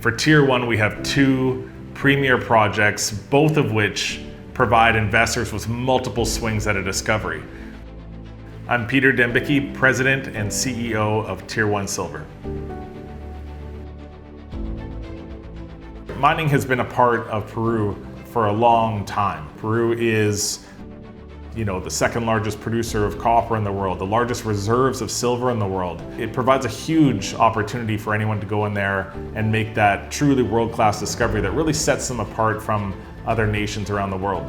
For Tier 1, we have two premier projects, both of which provide investors with multiple swings at a discovery. I'm Peter Dembicki, President and CEO of Tier 1 Silver. Mining has been a part of Peru for a long time. Peru is, the second largest producer of copper in the world, the largest reserves of silver in the world. It provides a huge opportunity for anyone to go in there and make that truly world-class discovery that really sets them apart from other nations around the world.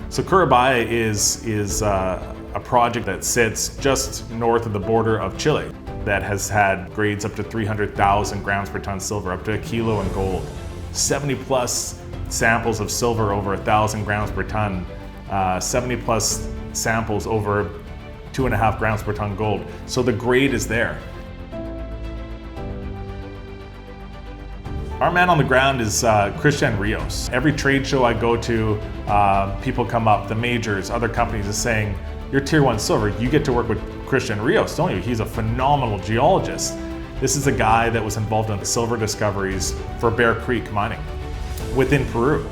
So Curibaya is a project that sits just north of the border of Chile that has had grades up to 300,000 grams per ton silver, up to a kilo in gold. 70 plus samples of silver over 1,000 grams per ton, 70 plus samples over 2.5 grams per ton gold. So the grade is there. Our man on the ground is Christian Rios. Every trade show I go to, people come up, the majors, other companies are saying, you're Tier 1 Silver, you get to work with Christian Rios, don't you? He's a phenomenal geologist. This is a guy that was involved in the silver discoveries for Bear Creek mining within Peru.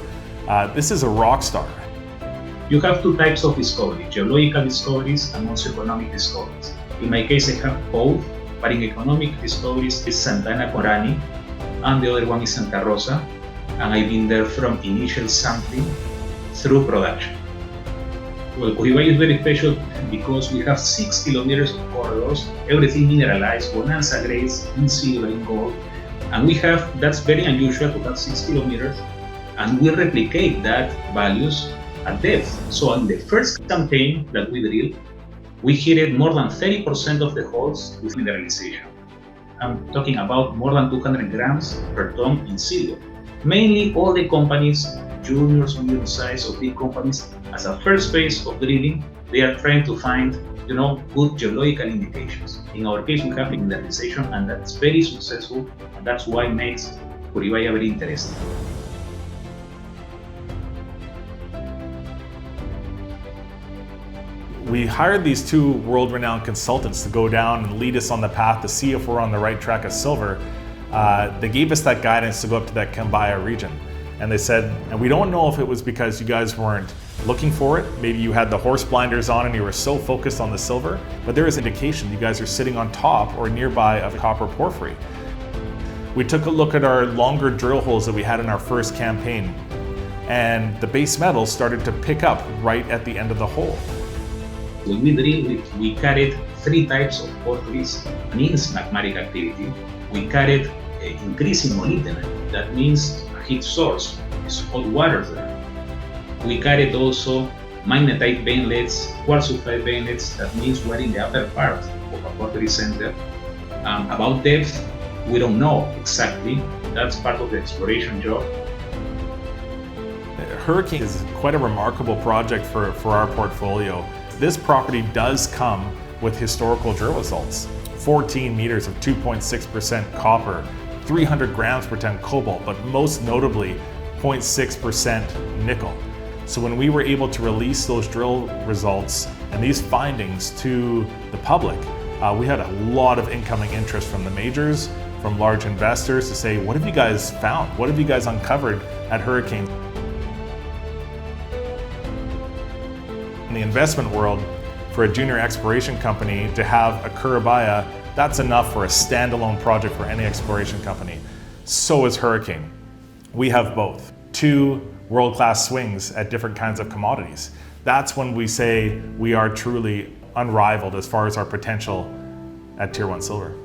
This is a rock star. You have two types of discovery, geological discoveries and also economic discoveries. In my case, I have both, but in economic discoveries, it's Santana Corani, and the other one is Santa Rosa, and I've been there from initial sampling through production. Well, Curibaya is very special because we have 6 kilometers of corridors, everything mineralized, bonanza grades in silver, in gold, and that's very unusual to have 6 kilometers, and we replicate that values at depth. So in the first campaign that we drilled, we hit more than 30% of the holes with mineralization. I'm talking about more than 200 grams per ton in silver. Mainly all the companies, juniors, medium size, or big companies, as a first phase of drilling, they are trying to find good geological indications. In our case, we have mineralization, and that's very successful, and that's why it makes Curibaya very interesting. We hired these two world-renowned consultants to go down and lead us on the path to see if we're on the right track of silver. They gave us that guidance to go up to that Cambaya region. And they said, and we don't know if it was because you guys weren't looking for it, maybe you had the horse blinders on and you were so focused on the silver, but there is indication you guys are sitting on top or nearby of copper porphyry. We took a look at our longer drill holes that we had in our first campaign, and the base metals started to pick up right at the end of the hole. When we drilled, we carried 3 types of porphyries, means magmatic activity. We carried increasing molybdenum, that means a heat source, it's hot water there. We carried also magnetite veinlets, quartz sulfide veinlets, that means we're in the upper part of a porphyry center. About depth, we don't know exactly, that's part of the exploration job. Hurricane is quite a remarkable project for our portfolio. This property does come with historical drill results. 14 meters of 2.6% copper, 300 grams per ton cobalt, but most notably 0.6% nickel. So when we were able to release those drill results and these findings to the public, we had a lot of incoming interest from the majors, from large investors to say, what have you guys found? What have you guys uncovered at Hurricane? In the investment world, for a junior exploration company to have a Curibaya, that's enough for a standalone project for any exploration company. So is Hurricane. We have both. 2 world-class swings at different kinds of commodities. That's when we say we are truly unrivaled as far as our potential at Tier 1 Silver.